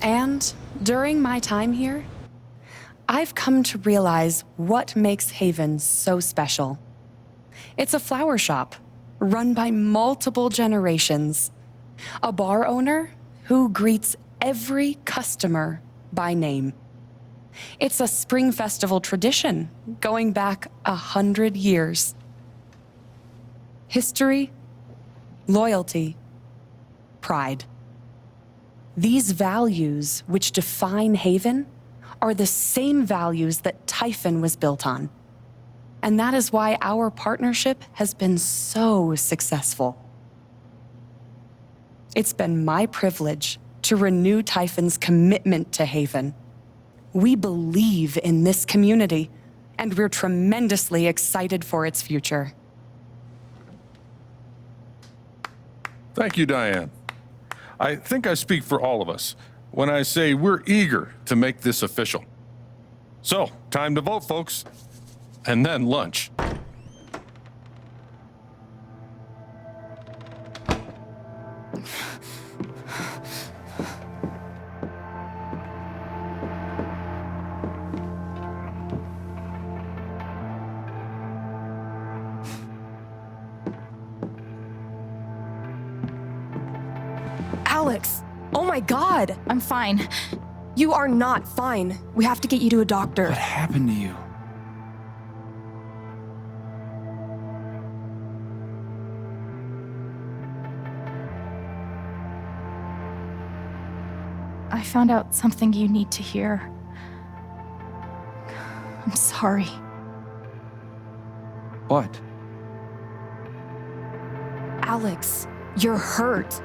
And during my time here, I've come to realize what makes Haven so special. It's a flower shop run by multiple generations. A bar owner who greets every customer by name. It's a spring festival tradition going back 100 years. History, loyalty, pride. These values which define Haven are the same values that Typhon was built on. And that is why our partnership has been so successful. It's been my privilege to renew Typhon's commitment to Haven. We believe in this community, and we're tremendously excited for its future. Thank you, Diane. I think I speak for all of us when I say we're eager to make this official. So, time to vote, folks. And then lunch. Alex! Oh my God! I'm fine. You are not fine. We have to get you to a doctor. What happened to you? I found out something you need to hear. I'm sorry. What? Alex, you're hurt.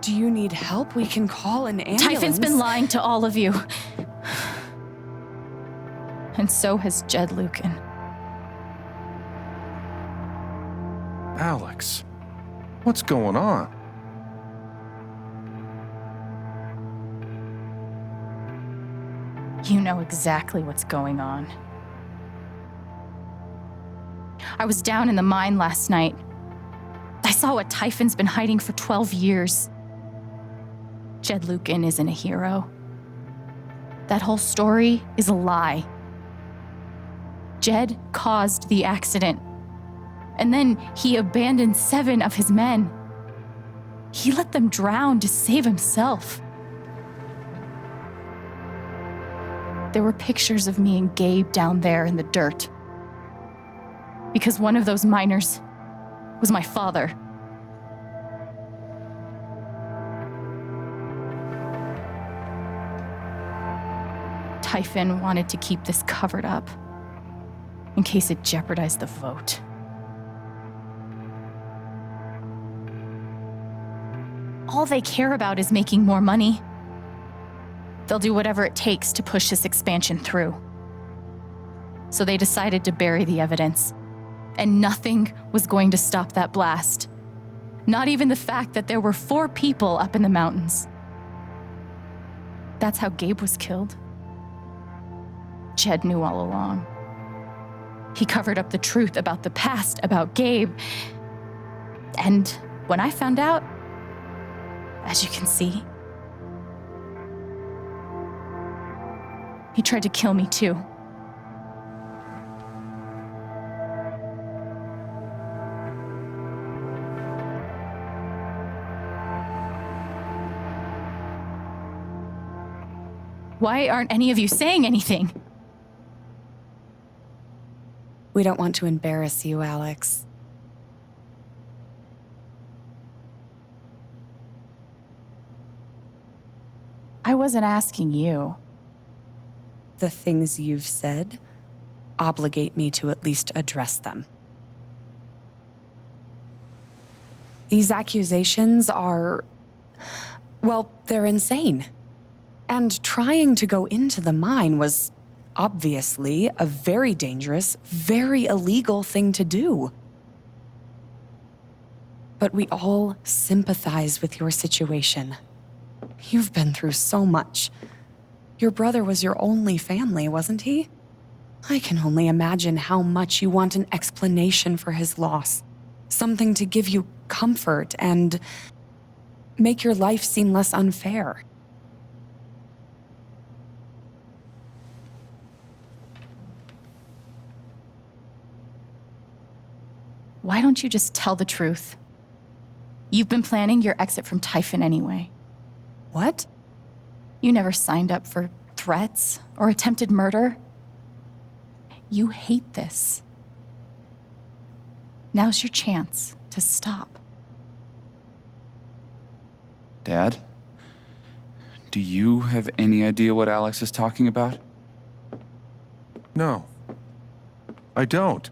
Do you need help? We can call an ambulance. Typhon's been lying to all of you. And so has Jed Lucan. Alex, what's going on? You know exactly what's going on. I was down in the mine last night. I saw what Typhon's been hiding for 12 years. Jed Lucan isn't a hero. That whole story is a lie. Jed caused the accident. And then he abandoned 7 of his men. He let them drown to save himself. There were pictures of me and Gabe down there in the dirt. Because one of those miners was my father. Typhon wanted to keep this covered up in case it jeopardized the vote. All they care about is making more money. They'll do whatever it takes to push this expansion through. So they decided to bury the evidence. And nothing was going to stop that blast. Not even the fact that there were 4 people up in the mountains. That's how Gabe was killed. Jed knew all along. He covered up the truth about the past, about Gabe. And when I found out, as you can see, he tried to kill me too. Why aren't any of you saying anything? We don't want to embarrass you, Alex. I wasn't asking you. The things you've said obligate me to at least address them. These accusations are, well, they're insane. And trying to go into the mine was obviously a very dangerous, very illegal thing to do. But we all sympathize with your situation. You've been through so much. Your brother was your only family, wasn't he? I can only imagine how much you want an explanation for his loss. Something to give you comfort and make your life seem less unfair. Why don't you just tell the truth? You've been planning your exit from Typhon anyway. What? You never signed up for threats or attempted murder. You hate this. Now's your chance to stop. Dad? Do you have any idea what Alex is talking about? No, I don't.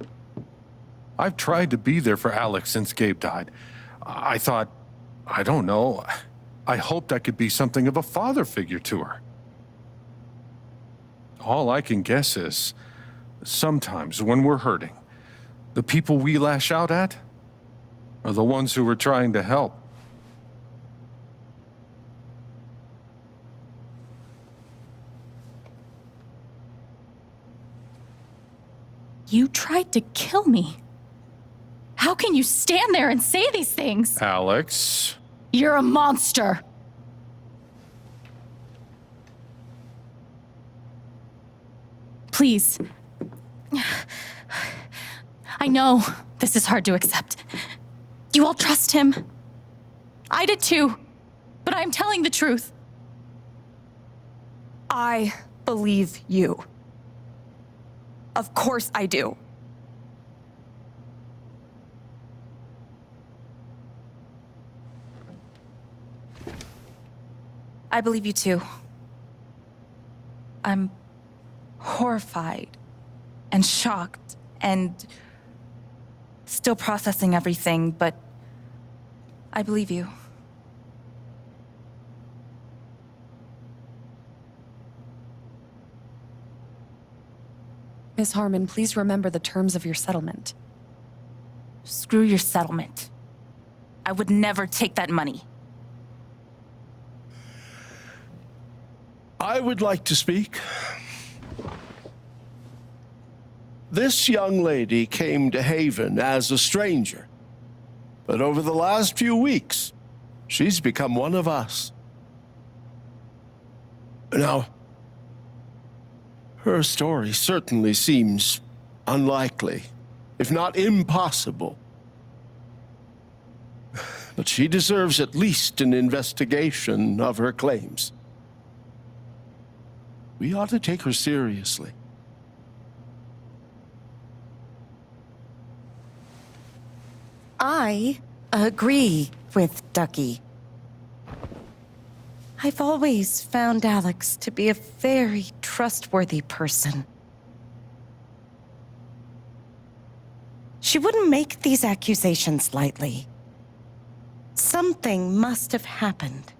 I've tried to be there for Alex since Gabe died. I thought, I don't know, I hoped I could be something of a father figure to her. All I can guess is, sometimes when we're hurting, the people we lash out at are the ones who we're trying to help. You tried to kill me. How can you stand there and say these things? Alex. You're a monster. Please. I know this is hard to accept. You all trust him. I did too. But I'm telling the truth. I believe you. Of course I do. I believe you too. I'm horrified and shocked and still processing everything, but I believe you. Miss Harmon, please remember the terms of your settlement. Screw your settlement. I would never take that money. I would like to speak. This young lady came to Haven as a stranger, but over the last few weeks, she's become one of us. Now, her story certainly seems unlikely, if not impossible. But she deserves at least an investigation of her claims. We ought to take her seriously. I agree with Ducky. I've always found Alex to be a very trustworthy person. She wouldn't make these accusations lightly. Something must have happened.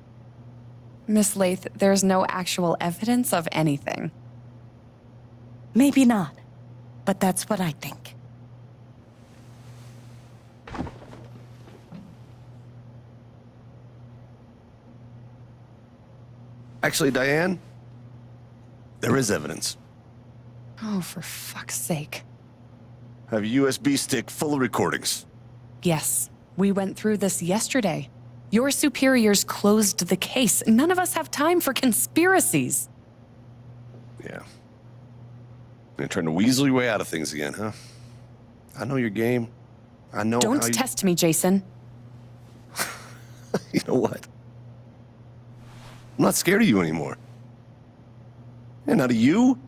Miss Lath, there's no actual evidence of anything. Maybe not, but that's what I think. Actually, Diane, there is evidence. Oh, for fuck's sake. I have a USB stick full of recordings. Yes, we went through this yesterday. Your superiors closed the case. None of us have time for conspiracies. Yeah. You're trying to weasel your way out of things again, huh? I know your game. I know Don't how you... test me, Jason. You know what? I'm not scared of you anymore. And not of you,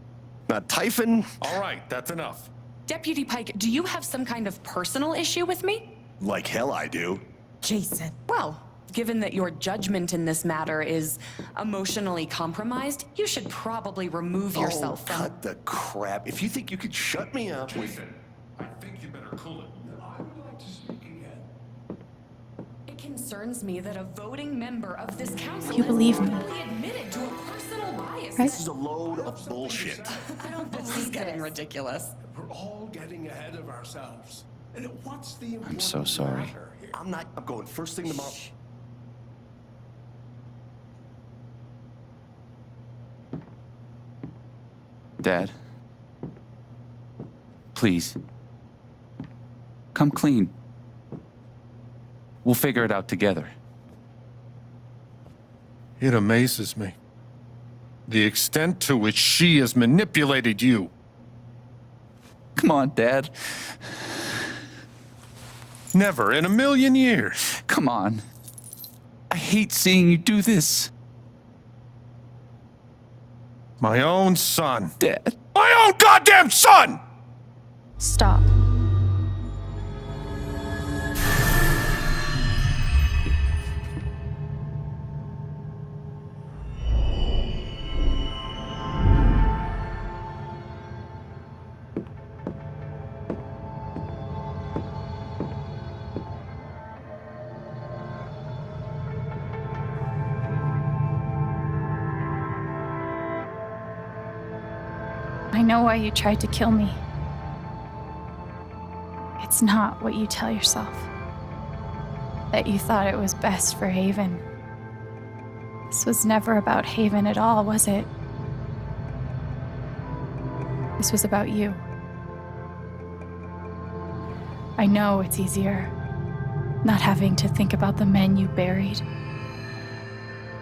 not Typhon. All right, that's enough. Deputy Pike, do you have some kind of personal issue with me? Like hell I do. Jason. Well, given that your judgment in this matter is emotionally compromised, you should probably remove yourself from... Cut the crap. If you think you could shut me up... Jason, I think you better cool it. I would like to speak again. It concerns me that a voting member of this council You believe me, has admitted to a personal bias. right? This is a load of bullshit. I don't believe getting ridiculous. We're all getting ahead of ourselves. And what's the I'm so sorry. matter here? I'm going first thing tomorrow. Dad? Please. Come clean. We'll figure it out together. It amazes me. The extent to which she has manipulated you. Come on, Dad. Never in a million years. Come on. I hate seeing you do this. My own son. Dad. My own goddamn son! Stop. I know why you tried to kill me. It's not what you tell yourself. That you thought it was best for Haven. This was never about Haven at all, was it? This was about you. I know it's easier not having to think about the men you buried.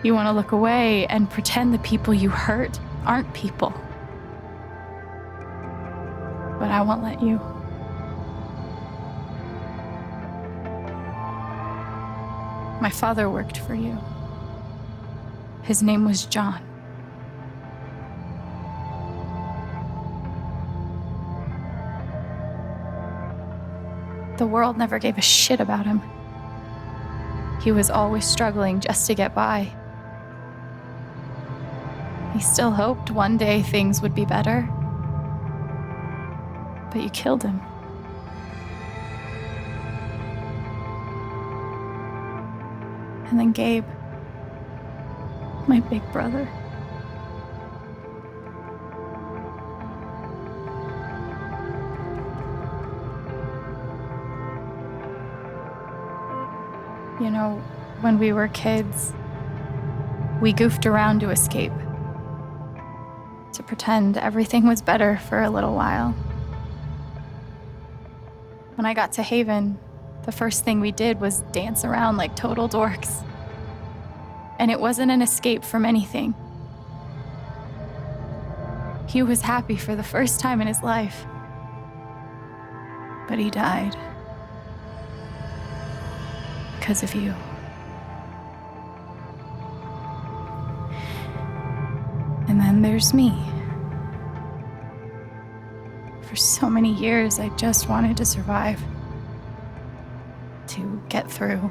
You want to look away and pretend the people you hurt aren't people. But I won't let you. My father worked for you. His name was John. The world never gave a shit about him. He was always struggling just to get by. He still hoped one day things would be better. But you killed him. And then Gabe, my big brother. You know, when we were kids, we goofed around to escape, to pretend everything was better for a little while. When I got to Haven, the first thing we did was dance around like total dorks. And it wasn't an escape from anything. He was happy for the first time in his life. But he died. Because of you. And then there's me. For so many years, I just wanted to survive. To get through.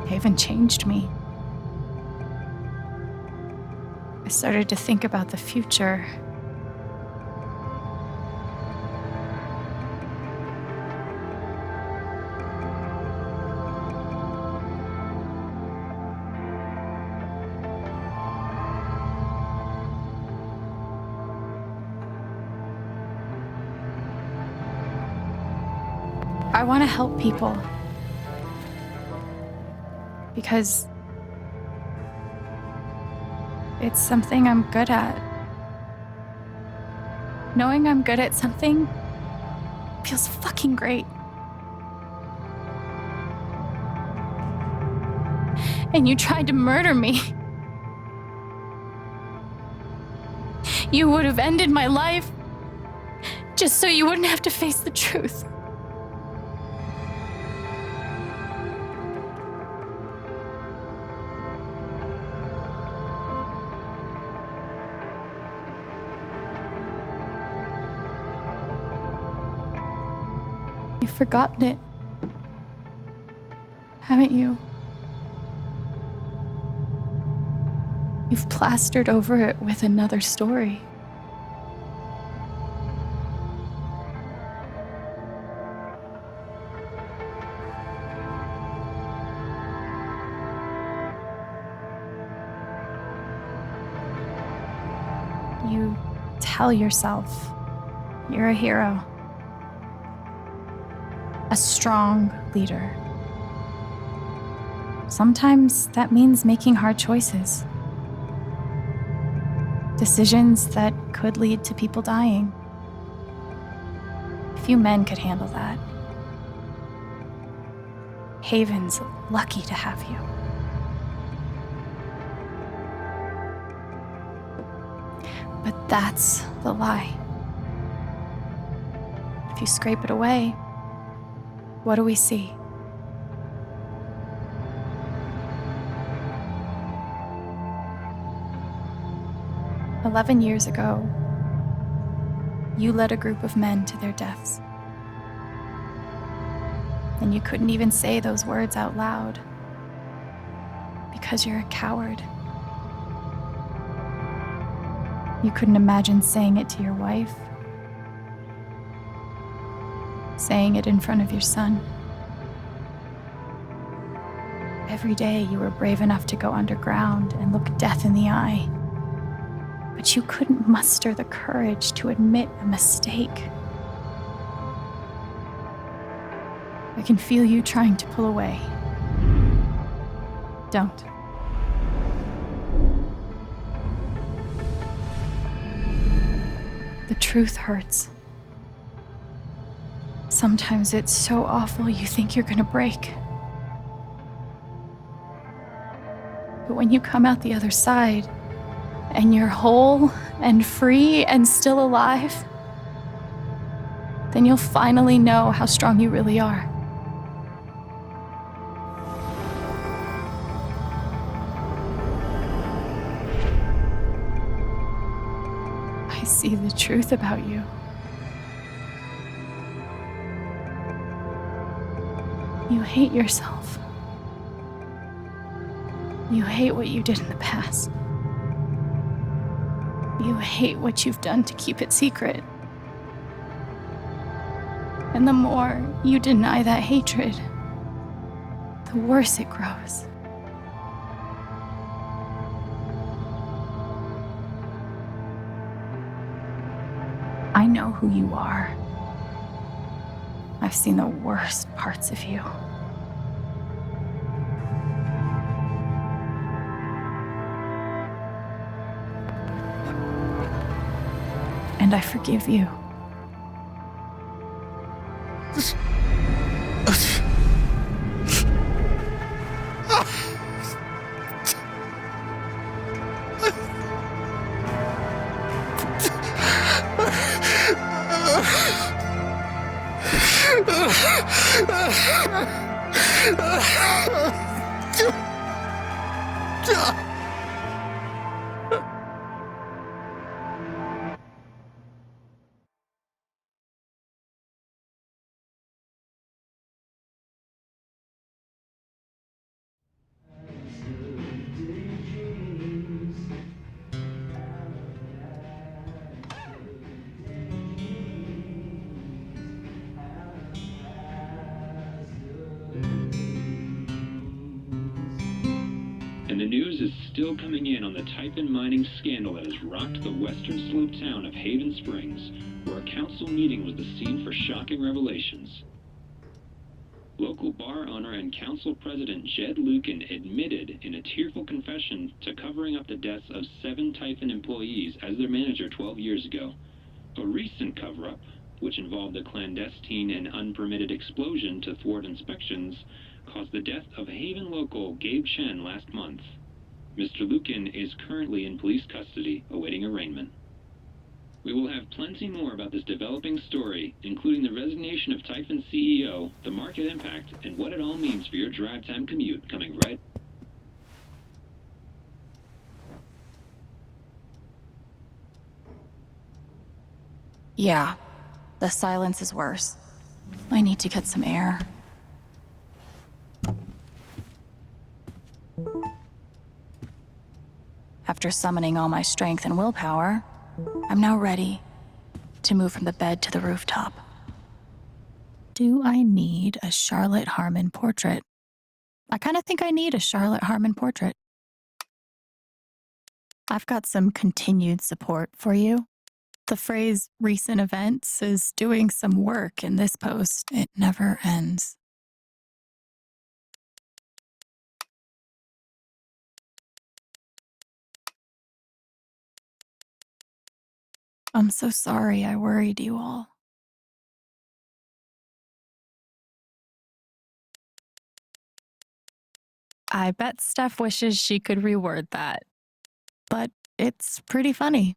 Haven changed me. I started to think about the future. I want to help people. Because it's something I'm good at. Knowing I'm good at something feels fucking great. And you tried to murder me. You would have ended my life just so you wouldn't have to face the truth. You've forgotten it, haven't you? You've plastered over it with another story. You tell yourself you're a hero. A strong leader. Sometimes that means making hard choices. Decisions that could lead to people dying. Few men could handle that. Haven's lucky to have you. But that's the lie. If you scrape it away, what do we see? "11 years ago, you led a group of men to their deaths. And you couldn't even say those words out loud because you're a coward. You couldn't imagine saying it to your wife, saying it in front of your son. Every day you were brave enough to go underground and look death in the eye. But you couldn't muster the courage to admit a mistake. I can feel you trying to pull away. Don't. The truth hurts. Sometimes it's so awful you think you're gonna break. But when you come out the other side, and you're whole and free and still alive, then you'll finally know how strong you really are. I see the truth about you. You hate yourself. You hate what you did in the past. You hate what you've done to keep it secret. And the more you deny that hatred, the worse it grows. I know who you are. I've seen the worst parts of you. And I forgive you. And the news is still coming in on the Typhon mining scandal that has rocked the western slope town of Haven Springs, where a council meeting was the scene for shocking revelations. Local bar owner and council president Jed Lucan admitted in a tearful confession to covering up the deaths of 7 Typhon employees as their manager 12 years ago. A recent cover-up, which involved a clandestine and unpermitted explosion to thwart inspections, caused the death of Haven local Gabe Chen last month. Mr. Lucan is currently in police custody, awaiting arraignment. We will have plenty more about this developing story, including the resignation of Typhon CEO, the market impact, and what it all means for your drive time commute, coming right. Yeah, the silence is worse. I need to get some air. After summoning all my strength and willpower, I'm now ready to move from the bed to the rooftop. Do I need a Charlotte Harmon portrait? I kind of think I need a Charlotte Harmon portrait. I've got some continued support for you. The phrase recent events is doing some work in this post. It never ends. I'm so sorry I worried you all. I bet Steph wishes she could reword that. But it's pretty funny.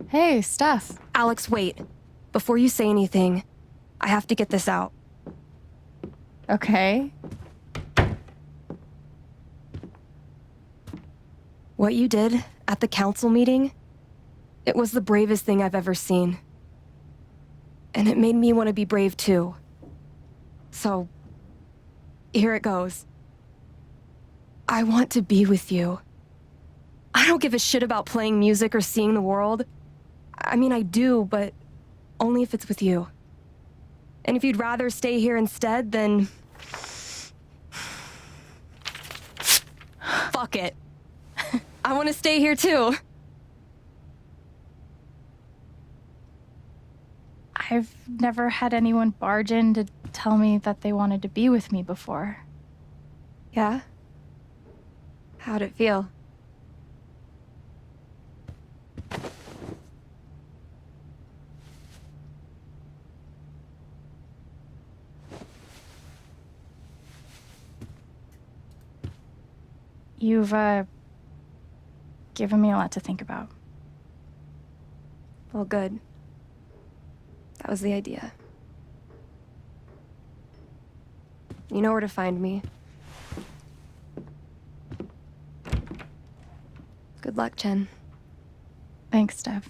Hey, Steph. Alex, wait. Before you say anything, I have to get this out. Okay. What you did at the council meeting, it was the bravest thing I've ever seen. And it made me want to be brave too. So, here it goes. I want to be with you. I don't give a shit about playing music or seeing the world. I mean, I do, but only if it's with you. And if you'd rather stay here instead, then... fuck it. I want to stay here too. I've never had anyone barge in to tell me that they wanted to be with me before. Yeah? How'd it feel? You've, given me a lot to think about. Well, good. That was the idea. You know where to find me. Good luck, Chen. Thanks, Steph.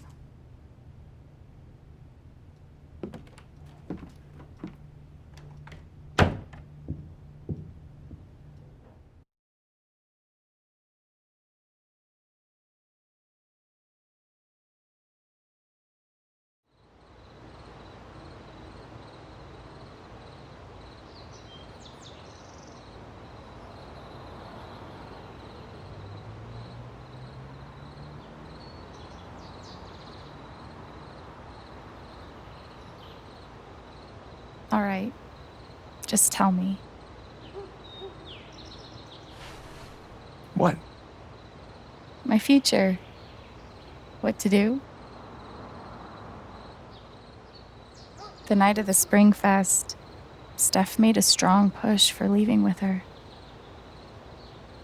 All right. Just tell me. What? My future. What to do? The night of the Spring Fest, Steph made a strong push for leaving with her.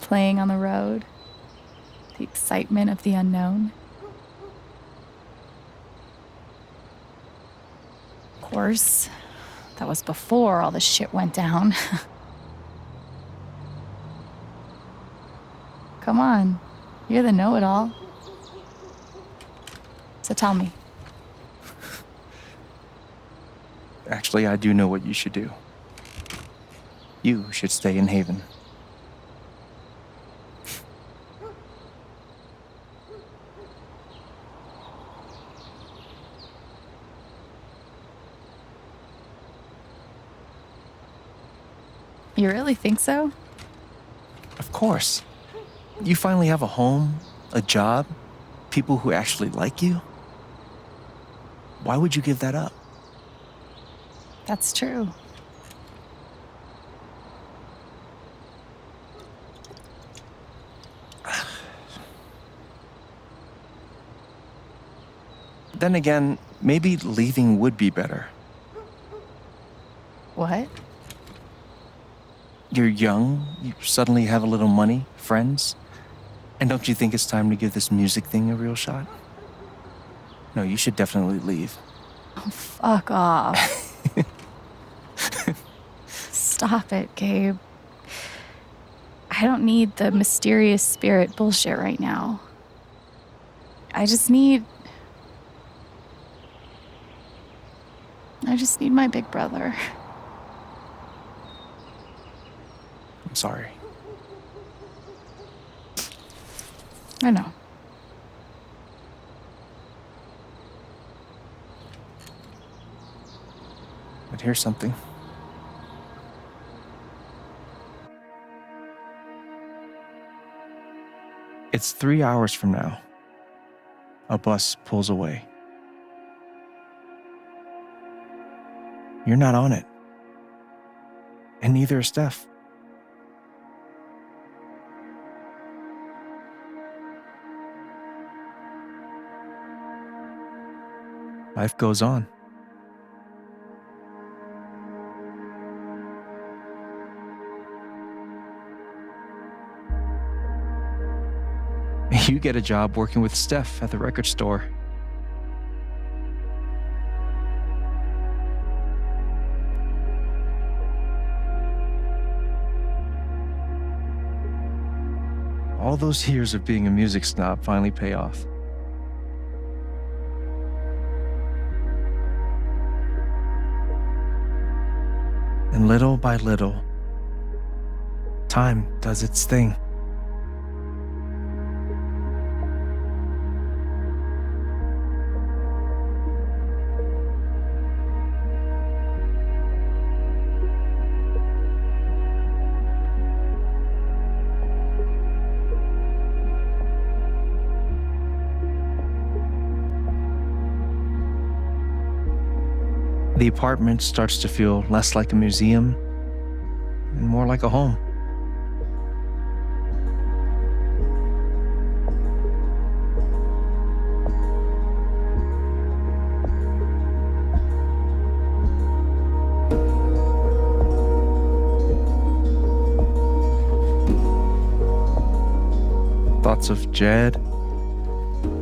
Playing on the road, the excitement of the unknown. Of course, that was before all the shit went down. Come on, you're the know-it-all. So tell me. Actually, I do know what you should do. You should stay in Haven. You really think so? Of course. You finally have a home, a job, people who actually like you. Why would you give that up? That's true. Then again, maybe leaving would be better. What? You're young, you suddenly have a little money, friends. And don't you think it's time to give this music thing a real shot? No, you should definitely leave. Oh, fuck off. Stop it, Gabe. I don't need the mysterious spirit bullshit right now. I just need my big brother. I'm sorry. I know. But here's something. It's 3 hours from now. A bus pulls away. You're not on it. And neither is Steph. Life goes on. You get a job working with Steph at the record store. All those years of being a music snob finally pay off. And little by little, time does its thing. The apartment starts to feel less like a museum and more like a home. Thoughts of Jed,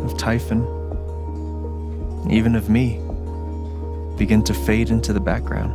of Typhon, even of me begin to fade into the background.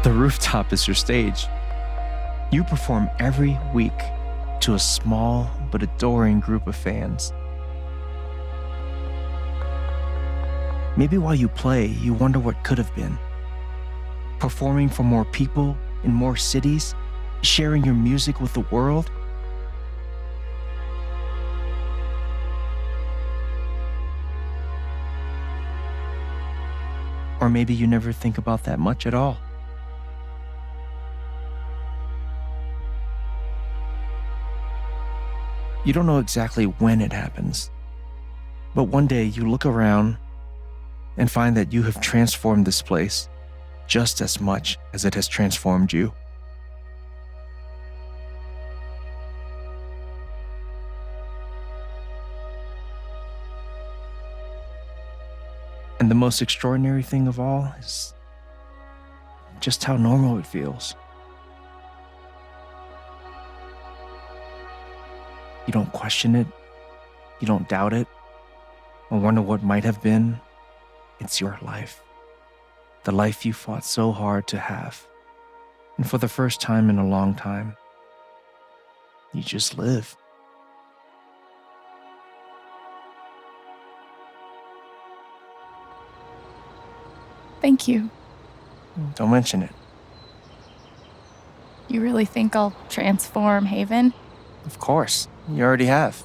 The rooftop is your stage. You perform every week to a small but adoring group of fans. Maybe while you play, you wonder what could have been. Performing for more people in more cities, sharing your music with the world. Or maybe you never think about that much at all. You don't know exactly when it happens, but one day you look around and find that you have transformed this place just as much as it has transformed you. And the most extraordinary thing of all is just how normal it feels. You don't question it, you don't doubt it, or wonder what might have been. It's your life. The life you fought so hard to have. And for the first time in a long time, you just live. Thank you. Don't mention it. You really think I'll transform Haven? Of course, you already have.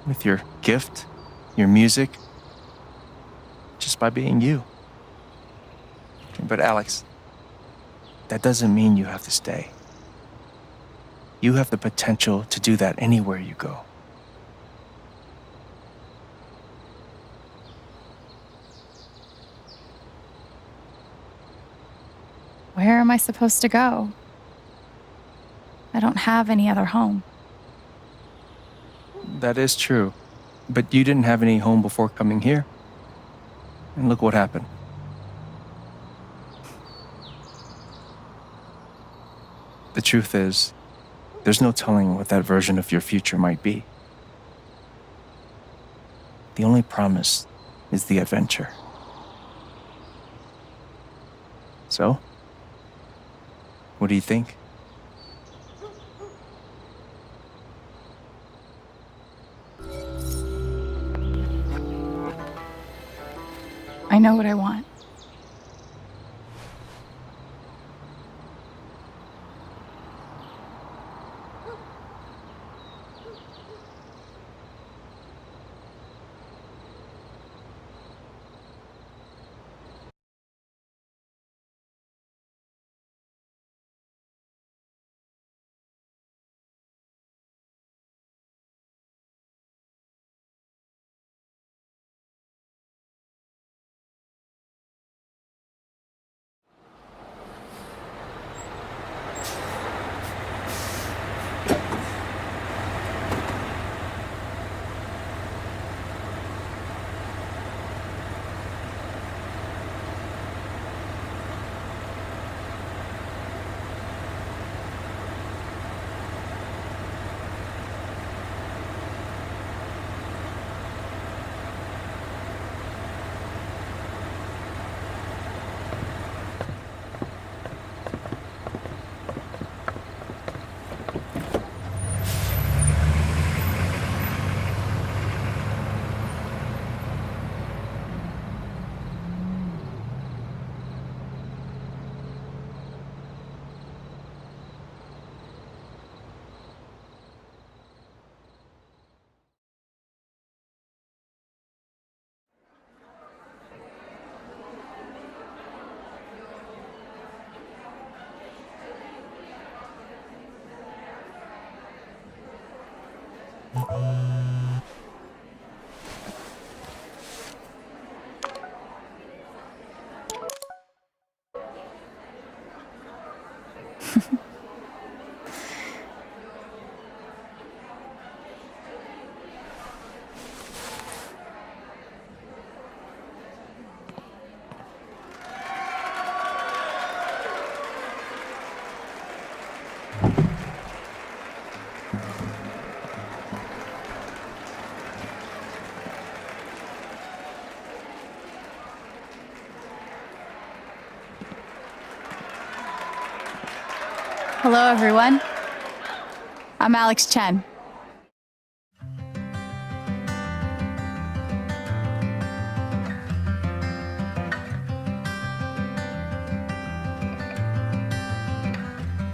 With your gift, your music, just by being you. But Alex, that doesn't mean you have to stay. You have the potential to do that anywhere you go. Where am I supposed to go? I don't have any other home. That is true. But you didn't have any home before coming here. And look what happened. The truth is, there's no telling what that version of your future might be. The only promise is the adventure. So, what do you think? I know what I want. Hello, everyone. I'm Alex Chen.